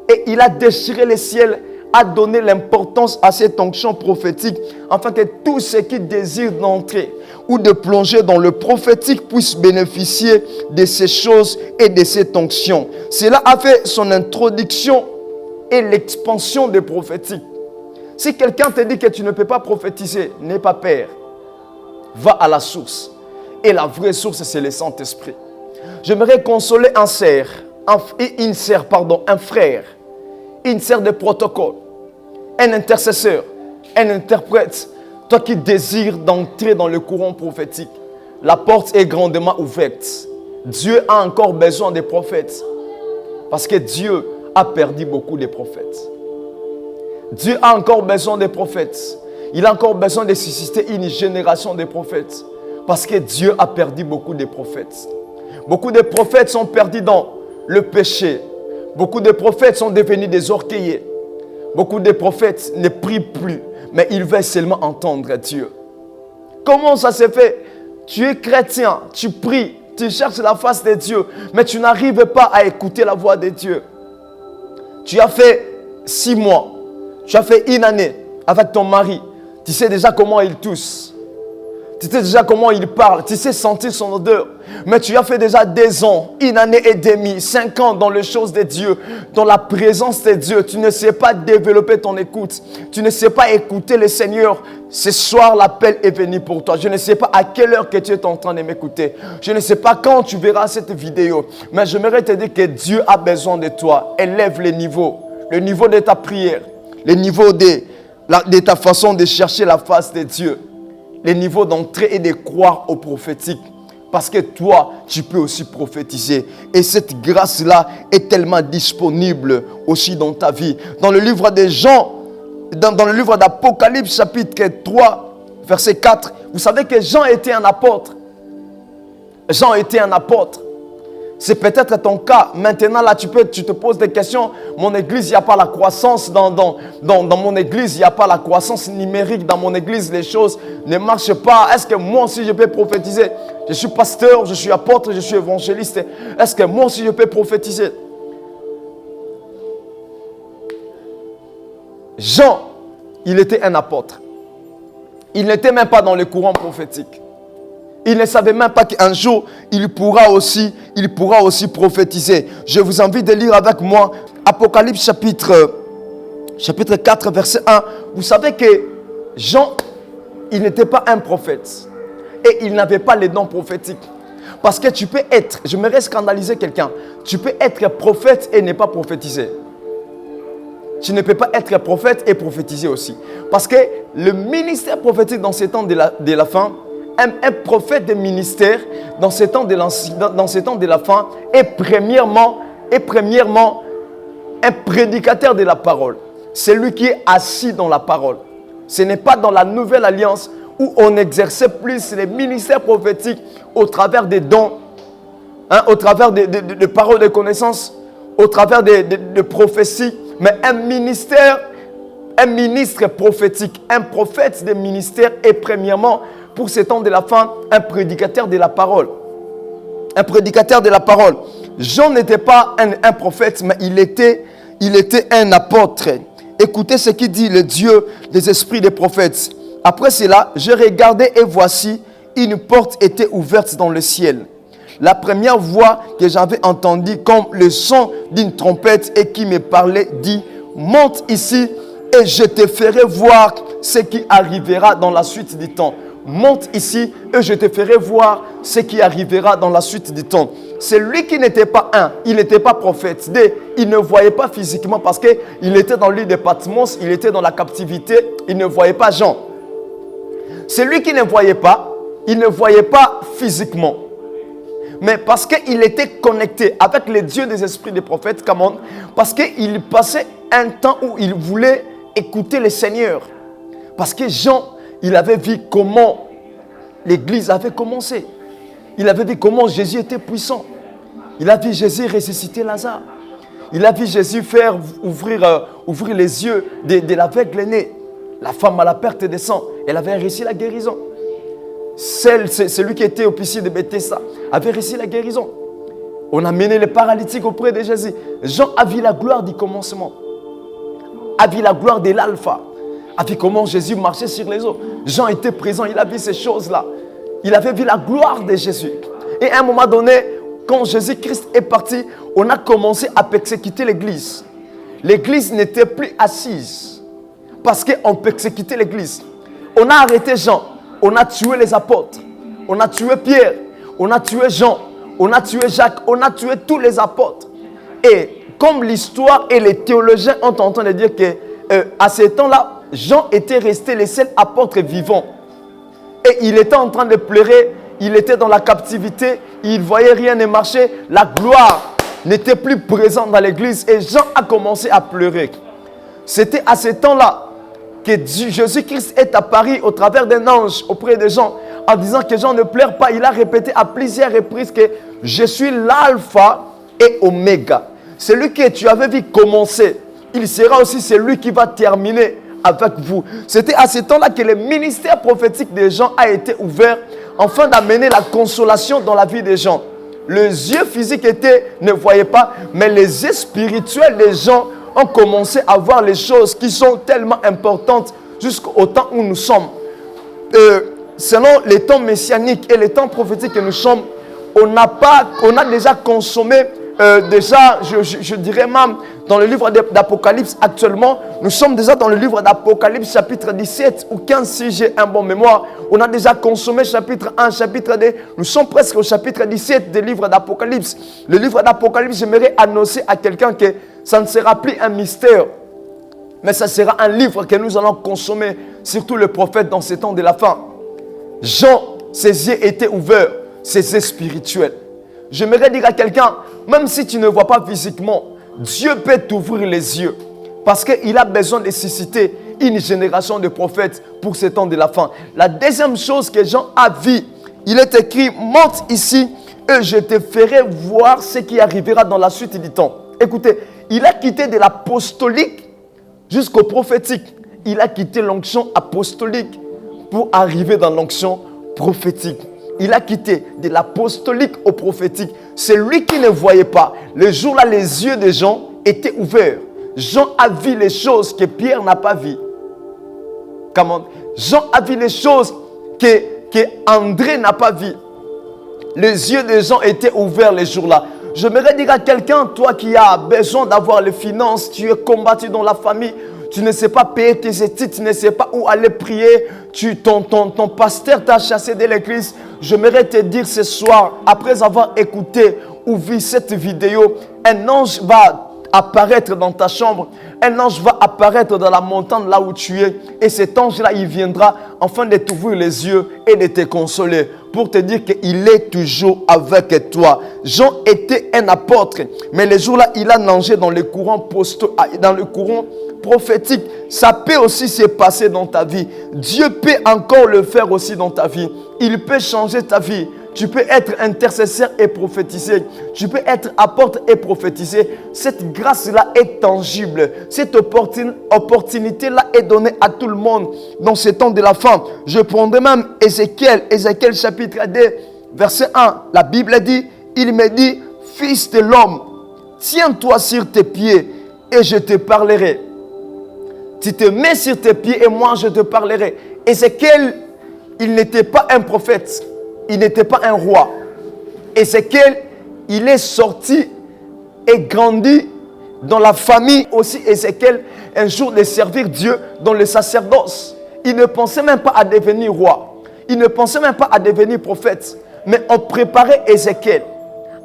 et il a déchiré les ciels, a donné l'importance à cette onction prophétique afin que tous ceux qui désirent d'entrer ou de plonger dans le prophétique puissent bénéficier de ces choses et de cette onction. Cela a fait son introduction et l'expansion des prophétiques. Si quelqu'un te dit que tu ne peux pas prophétiser, n'aie pas peur. Va à la source. Et la vraie source, c'est le Saint-Esprit. J'aimerais consoler un frère, une sœur de protocole, un intercesseur, un interprète. Toi qui désires d'entrer dans le courant prophétique, la porte est grandement ouverte. Dieu a encore besoin des prophètes. Parce que Dieu a perdu beaucoup de prophètes. Dieu a encore besoin des prophètes. Il a encore besoin de susciter une génération de prophètes. Parce que Dieu a perdu beaucoup de prophètes. Beaucoup de prophètes sont perdus dans le péché. Beaucoup de prophètes sont devenus des orgueilleux. Beaucoup de prophètes ne prient plus, mais ils veulent seulement entendre Dieu. Comment ça se fait? Tu es chrétien, tu pries, tu cherches la face de Dieu, mais tu n'arrives pas à écouter la voix de Dieu. Tu as fait 6 mois, tu as fait 1 année avec ton mari. Tu sais déjà comment il tousse. Tu sais déjà comment il parle. Tu sais sentir son odeur. Mais tu as fait déjà 2 ans, 1 année et demie, 5 ans dans les choses de Dieu, dans la présence de Dieu. Tu ne sais pas développer ton écoute. Tu ne sais pas écouter le Seigneur. Ce soir, l'appel est venu pour toi. Je ne sais pas à quelle heure que tu es en train de m'écouter. Je ne sais pas quand tu verras cette vidéo. Mais j'aimerais te dire que Dieu a besoin de toi. Élève le niveau de ta prière, le niveau de ta façon de chercher la face de Dieu. Les niveaux d'entrée et de croire au prophétique. Parce que toi, tu peux aussi prophétiser. Et cette grâce-là est tellement disponible aussi dans ta vie. Dans le livre de Jean, dans le livre d'Apocalypse, chapitre 3, verset 4, vous savez que Jean était un apôtre. Jean était un apôtre. C'est peut-être ton cas. Maintenant, là, tu te poses des questions. Mon église, il n'y a pas la croissance. Dans mon église, il n'y a pas la croissance numérique. Dans mon église, les choses ne marchent pas. Est-ce que moi aussi, je peux prophétiser? Je suis pasteur, je suis apôtre, je suis évangéliste. Est-ce que moi aussi, je peux prophétiser? Jean, il était un apôtre. Il n'était même pas dans le courant prophétique. Il ne savait même pas qu'un jour, il pourra aussi prophétiser. Je vous invite de lire avec moi Apocalypse chapitre 4, verset 1. Vous savez que Jean, il n'était pas un prophète. Et il n'avait pas les dons prophétiques. Parce que tu peux être, j'aimerais scandaliser quelqu'un, tu peux être prophète et ne pas prophétiser. tu ne peux pas être prophète et prophétiser aussi. Parce que le ministère prophétique dans ces temps de la fin, un prophète de ministère dans ces temps de la fin est premièrement un prédicateur de la parole. C'est lui qui est assis dans la parole. Ce n'est pas dans la nouvelle alliance où on exerçait plus les ministères prophétiques au travers des dons, au travers de paroles de connaissance, au travers de prophéties, mais un ministre prophétique, un prophète de ministère est premièrement, pour ces temps de la fin, un prédicateur de la parole. Un prédicateur de la parole. Jean n'était pas un prophète, mais il était un apôtre. Écoutez ce qu'il dit, le Dieu des esprits des prophètes. Après cela, je regardais et voici, une porte était ouverte dans le ciel. La première voix que j'avais entendue comme le son d'une trompette et qui me parlait dit, monte ici et je te ferai voir ce qui arrivera dans la suite du temps. Monte ici et je te ferai voir ce qui arrivera dans la suite du temps. C'est lui qui n'était pas il n'était pas prophète. Il ne voyait pas physiquement parce qu'il était dans l'île de Patmos, il était dans la captivité, il ne voyait pas Jean. C'est lui qui ne voyait pas, il ne voyait pas physiquement. Mais parce qu'il était connecté avec les dieux des esprits des prophètes, parce qu'il passait un temps où il voulait écouter le Seigneur. Parce que Jean, il avait vu comment l'église avait commencé. Il avait vu comment Jésus était puissant. Il a vu Jésus ressusciter Lazare. Il a vu Jésus faire ouvrir les yeux de l'aveugle né. La femme à la perte de sang, elle avait réussi la guérison. Celui qui était officier de Bethesda avait réussi la guérison. On a mené les paralytiques auprès de Jésus. Jean a vu la gloire du commencement. A vu la gloire de l'alpha. A vu comment Jésus marchait sur les eaux. Jean était présent, il a vu ces choses-là. Il avait vu la gloire de Jésus. Et à un moment donné, quand Jésus-Christ est parti, on a commencé à persécuter l'église. L'église n'était plus assise parce qu'on persécutait l'église. On a arrêté Jean. On a tué les apôtres, on a tué Pierre, on a tué Jean, on a tué Jacques, on a tué tous les apôtres. Et comme l'histoire et les théologiens ont entendu dire qu'à ce temps-là, Jean était resté le seul apôtre vivant. Et il était en train de pleurer, il était dans la captivité, il ne voyait rien ne marcher, la gloire n'était plus présente dans l'église et Jean a commencé à pleurer. C'était à ce temps-là que Jésus-Christ est apparu au travers d'un ange auprès de Jean en disant que Jean ne pleure pas. Il a répété à plusieurs reprises que je suis l'alpha et oméga. Celui que tu avais vu commencer, il sera aussi celui qui va terminer avec vous. C'était à ce temps-là que le ministère prophétique de Jean a été ouvert afin d'amener la consolation dans la vie des gens. Les yeux physiques ne voyaient pas, mais les yeux spirituels des gens ont commencé à voir les choses qui sont tellement importantes jusqu'au temps où nous sommes. Selon les temps messianiques et les temps prophétiques que nous sommes, on a déjà consommé, je dirais même, dans le livre d'Apocalypse actuellement, nous sommes déjà dans le livre d'Apocalypse chapitre 17 ou 15 si j'ai un bon mémoire. On a déjà consommé chapitre 1, chapitre 2. Nous sommes presque au chapitre 17 du livre d'Apocalypse. Le livre d'Apocalypse, j'aimerais annoncer à quelqu'un que ça ne sera plus un mystère, mais ça sera un livre que nous allons consommer, surtout le prophète dans ces temps de la fin. Jean, ses yeux étaient ouverts, ses yeux spirituels. J'aimerais dire à quelqu'un, même si tu ne vois pas physiquement, Dieu peut t'ouvrir les yeux parce qu'il a besoin de susciter une génération de prophètes pour ces temps de la fin. La deuxième chose que Jean a vue, il est écrit, monte ici et je te ferai voir ce qui arrivera dans la suite du temps. Écoutez, il a quitté de l'apostolique jusqu'au prophétique. Il a quitté l'onction apostolique pour arriver dans l'onction prophétique. Il a quitté de l'apostolique au prophétique. C'est lui qui ne voyait pas. Le jour-là, les yeux des gens étaient ouverts. Jean a vu les choses que Pierre n'a pas vues. Jean a vu les choses que André n'a pas vues. Les yeux des gens étaient ouverts les jours-là. J'aimerais dire à quelqu'un, toi qui as besoin d'avoir les finances, tu es combattu dans la famille, tu ne sais pas payer tes études, tu ne sais pas où aller prier, ton pasteur t'a chassé de l'église. J'aimerais te dire ce soir, après avoir écouté ou vu cette vidéo, un ange va apparaître dans ta chambre. un ange va apparaître dans la montagne là où tu es. Et cet ange-là, il viendra afin de t'ouvrir les yeux et de te consoler. Pour te dire qu'il est toujours avec toi. Jean était un apôtre. Mais les jours-là, il a nagé dans le courant prophétique. Ça peut aussi se passer dans ta vie. Dieu peut encore le faire aussi dans ta vie. Il peut changer ta vie. Tu peux être intercesseur et prophétiser. Tu peux être apôtre et prophétiser. Cette grâce-là est tangible. Cette opportunité-là est donnée à tout le monde dans ce temps de la fin. Je prendrai même Ézéchiel chapitre 2, verset 1. La Bible dit, il me dit, fils de l'homme, tiens-toi sur tes pieds et je te parlerai. Tu te mets sur tes pieds et moi je te parlerai. Ézéchiel, il n'était pas un prophète. Il n'était pas un roi. Ézéchiel, il est sorti et grandi dans la famille aussi. Ézéchiel, un jour de servir Dieu dans le sacerdoce. Il ne pensait même pas à devenir roi. Il ne pensait même pas à devenir prophète. Mais on préparait Ézéchiel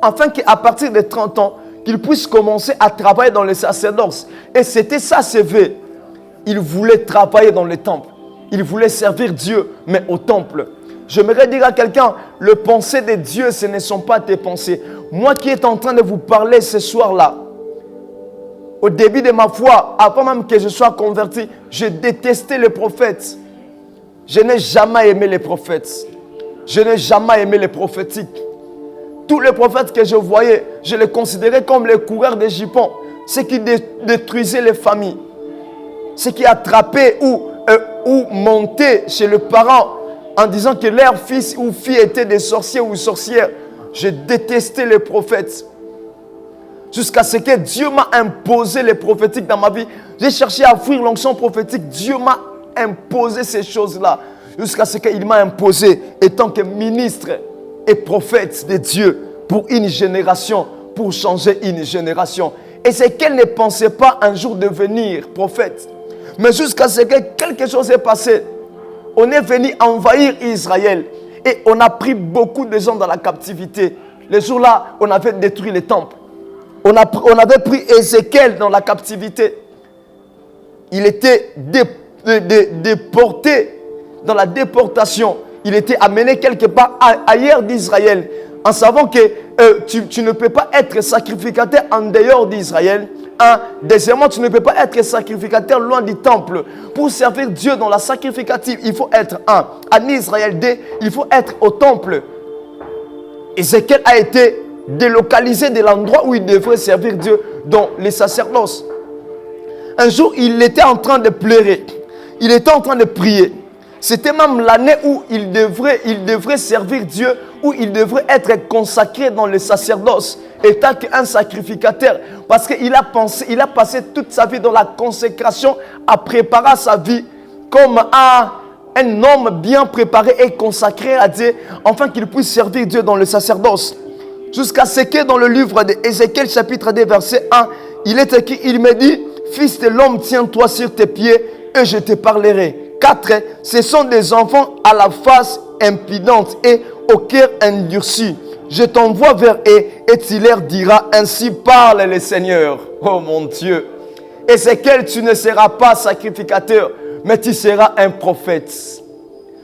afin qu'à partir de 30 ans, qu'il puisse commencer à travailler dans le sacerdoce. Et c'était ça ses vœux. Il voulait travailler dans le temple. Il voulait servir Dieu, mais au temple. J'aimerais dire à quelqu'un, le pensée de Dieu, ce ne sont pas tes pensées. Moi qui est en train de vous parler ce soir-là, au début de ma foi, avant même que je sois converti, je détestais les prophètes. Je n'ai jamais aimé les prophètes. Je n'ai jamais aimé les prophétiques. Tous les prophètes que je voyais, je les considérais comme les coureurs de jupons. Ceux qui détruisaient les familles. Ceux qui attrapaient ou montaient chez le parent en disant que leur fils ou fille étaient des sorciers ou sorcières. Je détestais les prophètes. Jusqu'à ce que Dieu m'a imposé les prophétiques dans ma vie. J'ai cherché à fuir l'onction prophétique. Dieu m'a imposé ces choses-là. Jusqu'à ce qu'il m'a imposé, étant que ministre et prophète de Dieu pour une génération, pour changer une génération. Et c'est qu'elle ne pensait pas un jour devenir prophète. Mais jusqu'à ce que quelque chose est passé. On est venu envahir Israël et on a pris beaucoup de gens dans la captivité. Les jours-là, on avait détruit les temples. On avait pris Ézéchiel dans la captivité. Il était déporté dans la déportation. Il était amené quelque part ailleurs d'Israël. En savant que tu ne peux pas être sacrificateur en dehors d'Israël. Deuxièmement, tu ne peux pas être sacrificateur loin du temple. Pour servir Dieu dans la sacrificative, il faut être en Israël. Il faut être au temple. Ézéchiel a été délocalisé de l'endroit où il devrait servir Dieu dans les sacerdoces. Un jour, il était en train de pleurer. Il était en train de prier. C'était même l'année où il devrait servir Dieu, où il devrait être consacré dans le sacerdoce, étant qu'un sacrificateur. Parce qu'il a passé toute sa vie dans la consécration, à préparer sa vie comme un homme bien préparé et consacré à Dieu, afin qu'il puisse servir Dieu dans le sacerdoce. Jusqu'à ce que dans le livre d'Ézéchiel, chapitre 2, verset 1, il est écrit, il me dit, fils de l'homme, tiens-toi sur tes pieds et je te parlerai. 4. Ce sont des enfants à la face impudente et au cœur endurci. Je t'envoie vers eux et tu leur diras, ainsi parle le Seigneur. Oh mon Dieu. Ézéchiel, tu ne seras pas sacrificateur, mais tu seras un prophète.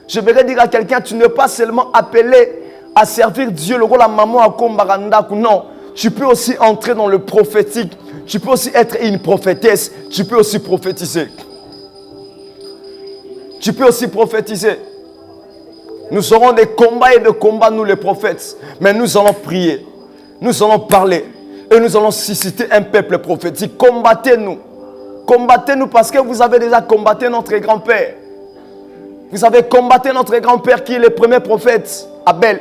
Je voudrais dire à quelqu'un, tu n'es pas seulement appelé à servir Dieu, le rôle à maman à Kombaranda. Non, tu peux aussi entrer dans le prophétique. Tu peux aussi être une prophétesse. Tu peux aussi prophétiser. Tu peux aussi prophétiser. Nous aurons des combats et des combats, nous les prophètes. Mais nous allons prier. Nous allons parler. Et nous allons susciter un peuple prophétique. Combattez-nous. Combattez-nous parce que vous avez déjà combattu notre grand-père. Vous avez combattu notre grand-père qui est le premier prophète, Abel.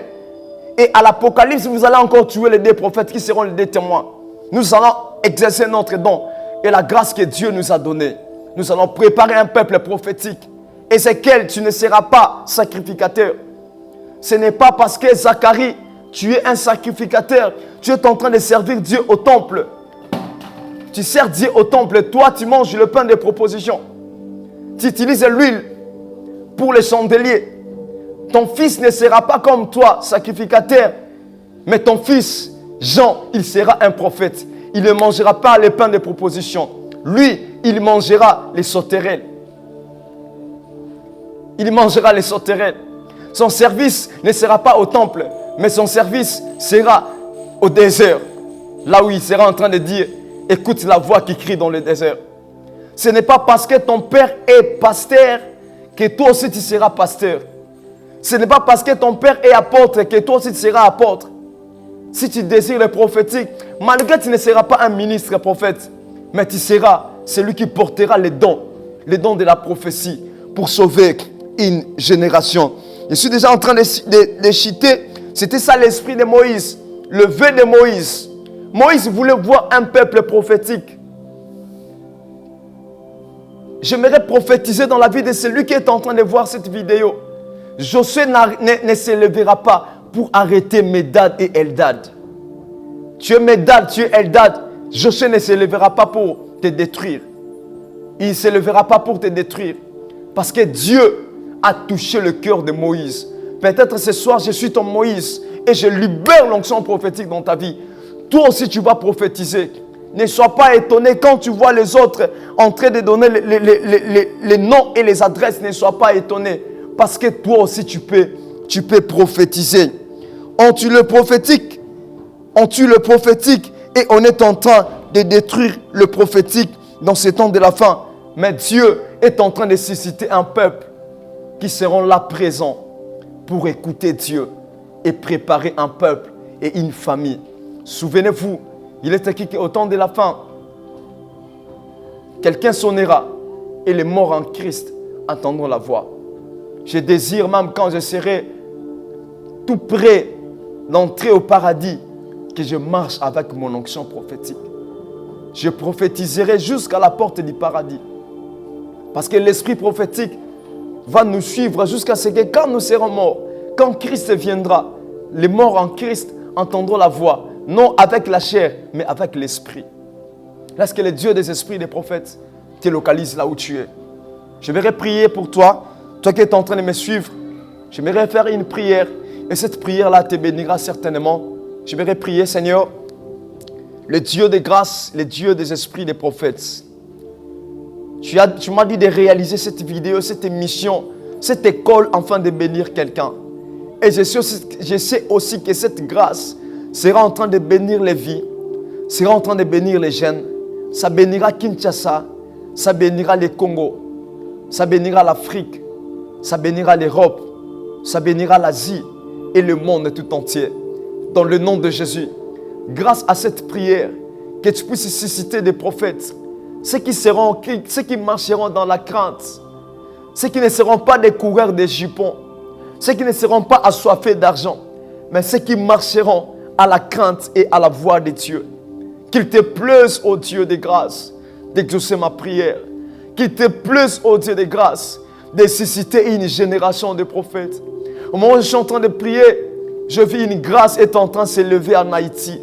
Et à l'Apocalypse, vous allez encore tuer les deux prophètes qui seront les deux témoins. Nous allons exercer notre don et la grâce que Dieu nous a donnée. Nous allons préparer un peuple prophétique. Ézéchiel, tu ne seras pas sacrificateur. Ce n'est pas parce que Zacharie, tu es un sacrificateur. Tu es en train de servir Dieu au temple. Tu sers Dieu au temple. Toi, tu manges le pain des propositions. Tu utilises l'huile pour les chandeliers. Ton fils ne sera pas comme toi, sacrificateur. Mais ton fils, Jean, il sera un prophète. Il ne mangera pas le pain des propositions. Lui, il mangera les sauterelles. Il mangera les sauterelles. Son service ne sera pas au temple, mais son service sera au désert. Là où il sera en train de dire, écoute la voix qui crie dans le désert. Ce n'est pas parce que ton père est pasteur que toi aussi tu seras pasteur. Ce n'est pas parce que ton père est apôtre que toi aussi tu seras apôtre. Si tu désires le prophétique, malgré que tu ne seras pas un ministre prophète, mais tu seras celui qui portera les dons de la prophétie pour sauver une génération. Je suis déjà en train de citer, c'était ça l'esprit de Moïse, le vœu de Moïse. Moïse voulait voir un peuple prophétique. J'aimerais prophétiser dans la vie de celui qui est en train de voir cette vidéo. Josué ne se lèvera pas pour arrêter Médad et Eldad. Tu es Médad, tu es Eldad. Josué ne se lèvera pas pour te détruire. Il ne se lèvera pas pour te détruire. Parce que Dieu a touché le cœur de Moïse. Peut-être ce soir, je suis ton Moïse et je libère l'onction prophétique dans ta vie. Toi aussi, tu vas prophétiser. Ne sois pas étonné quand tu vois les autres en train de donner les noms et les adresses. Ne sois pas étonné. Parce que toi aussi, tu peux prophétiser. On tue le prophétique. On tue le prophétique et on est en train de détruire le prophétique dans ces temps de la fin. Mais Dieu est en train de susciter un peuple qui seront là présents pour écouter Dieu et préparer un peuple et une famille. Souvenez-vous, il est écrit qu'au temps de la fin, quelqu'un sonnera et les morts en Christ entendront la voix. Je désire même quand je serai tout près d'entrer au paradis que je marche avec mon onction prophétique. Je prophétiserai jusqu'à la porte du paradis. Parce que l'esprit prophétique va nous suivre jusqu'à ce que quand nous serons morts, quand Christ viendra, les morts en Christ entendront la voix, non avec la chair, mais avec l'esprit. Lorsque le Dieu des esprits des prophètes te localise là où tu es. Je vais prier pour toi, toi qui es en train de me suivre. Je vais faire une prière et cette prière-là te bénira certainement. Je vais prier, Seigneur, le Dieu des grâces, le Dieu des esprits des prophètes. Tu m'as dit de réaliser cette vidéo, cette émission, cette école afin de bénir quelqu'un. Et je sais aussi que cette grâce sera en train de bénir les vies, sera en train de bénir les jeunes. Ça bénira Kinshasa, ça bénira les Congo, ça bénira l'Afrique, ça bénira l'Europe, ça bénira l'Asie et le monde tout entier. Dans le nom de Jésus, grâce à cette prière, que tu puisses susciter des prophètes, ceux qui marcheront dans la crainte, ceux qui ne seront pas des coureurs de jupons, ceux qui ne seront pas assoiffés d'argent, mais ceux qui marcheront à la crainte et à la voix de Dieu. Qu'il te plaise, ô Dieu de grâce, d'exaucer ma prière. Qu'il te plaise, ô Dieu de grâce, de susciter une génération de prophètes. Au moment où je suis en train de prier, je vis une grâce est en train de s'élever en Haïti.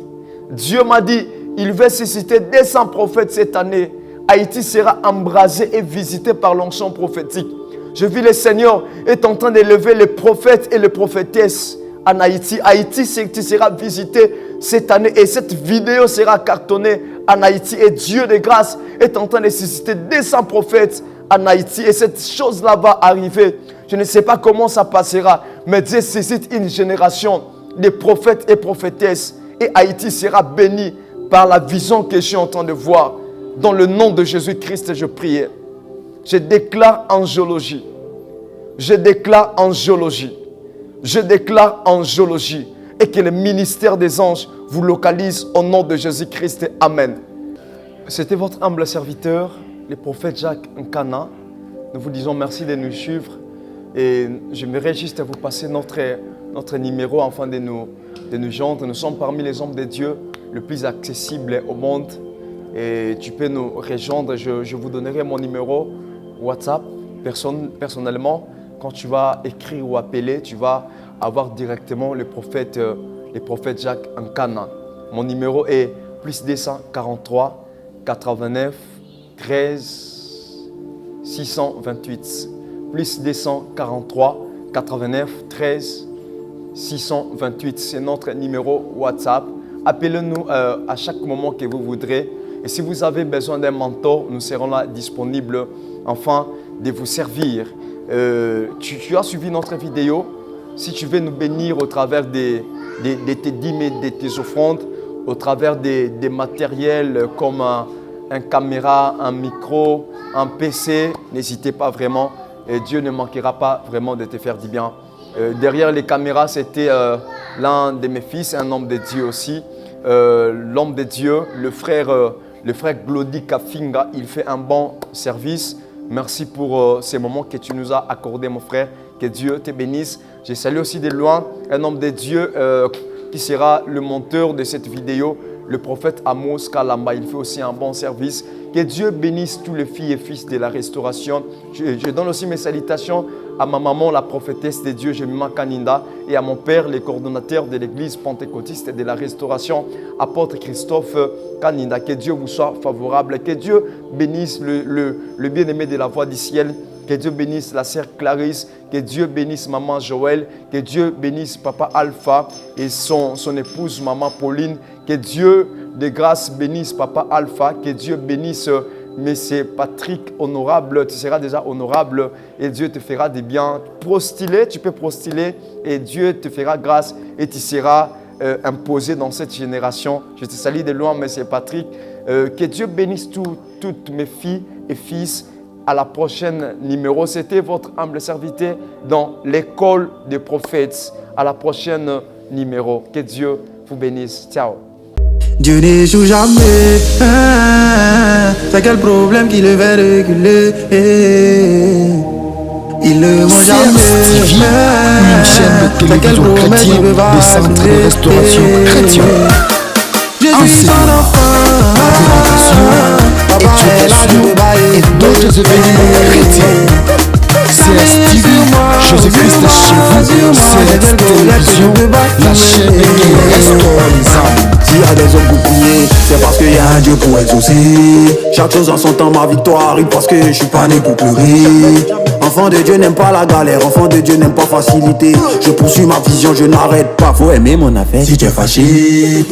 Dieu m'a dit, il va susciter 200 prophètes cette année. Haïti sera embrasé et visité par l'onction prophétique. Je vis le Seigneur est en train d'élever les prophètes et les prophétesses en Haïti. Haïti sera visité cette année et cette vidéo sera cartonnée en Haïti. Et Dieu de grâce est en train de susciter 200 prophètes en Haïti. Et cette chose-là va arriver. Je ne sais pas comment ça passera, mais Dieu suscite une génération de prophètes et prophétesses. Et Haïti sera béni par la vision que je suis en train de voir. Dans le nom de Jésus-Christ, je prie. Je déclare angiologie. Je déclare angiologie. Je déclare angiologie. Et que le ministère des anges vous localise au nom de Jésus-Christ. Amen. C'était votre humble serviteur, le prophète Jacques Nkana. Nous vous disons merci de nous suivre. Et j'aimerais juste vous passer notre numéro afin de nous joindre. Nous sommes parmi les hommes de Dieu le plus accessible au monde. Et tu peux nous rejoindre. Je vous donnerai mon numéro WhatsApp. Personnellement, quand tu vas écrire ou appeler, tu vas avoir directement le prophète Jacques Nkana. Mon numéro est plus 243 89 13 628. Plus 243 89 13 628. C'est notre numéro WhatsApp. Appelez-nous à chaque moment que vous voudrez. Et si vous avez besoin d'un mentor, nous serons là disponibles afin de vous servir. Tu as suivi notre vidéo. Si tu veux nous bénir au travers de tes dîmes et de tes offrandes, au travers des matériels comme un caméra, un micro, un PC, n'hésitez pas vraiment. Et Dieu ne manquera pas vraiment de te faire du bien. Derrière les caméras, c'était l'un de mes fils, un homme de Dieu aussi. L'homme de Dieu, le frère Glody Kafinga, il fait un bon service. Merci pour ces moments que tu nous as accordés, mon frère. Que Dieu te bénisse. Je salue aussi de loin un homme de Dieu qui sera le monteur de cette vidéo, le prophète Amos Kalamba. Il fait aussi un bon service. Que Dieu bénisse tous les filles et fils de la restauration. Je donne aussi mes salutations à ma maman, la prophétesse de Dieu, Jemima Kaninda, et à mon père, le coordonnateur de l'église pentecôtiste de la restauration, apôtre Christophe Kaninda. Que Dieu vous soit favorable. Que Dieu bénisse le bien-aimé de la voix du ciel. Que Dieu bénisse la sœur Clarisse, que Dieu bénisse maman Joël, que Dieu bénisse papa Alpha et son épouse maman Pauline, que Dieu de grâce bénisse papa Alpha, que Dieu bénisse monsieur Patrick honorable, tu seras déjà honorable et Dieu te fera des biens. Prostyler, tu peux prostyler et Dieu te fera grâce et tu seras imposé dans cette génération. Je te salue de loin monsieur Patrick, que Dieu bénisse toutes mes filles et fils. À la prochaine numéro, c'était votre humble serviteur dans l'école des prophètes. À la prochaine numéro. Que Dieu vous bénisse. Ciao. Dieu n'échoue jamais. C'est quel problème qui le fait reculer? Il ne ment jamais. Une chaîne de télévision chrétienne des centres de restauration chrétienne. Je suis son enfant. Et d'autres événements chrétiens. CSTV, Jésus-Christ chez vous, CLX Télévision, la chaîne qui restaure les âmes. S'il y a des hommes pour prier, c'est parce qu'il y a un Dieu pour exaucer. Chaque chose en son temps, ma victoire arrive parce que je suis pas né pour pleurer. Enfant de Dieu n'aime pas la galère, enfant de Dieu n'aime pas facilité. Je poursuis ma vision, je n'arrête pas, faut aimer mon affaire si tu es fâché.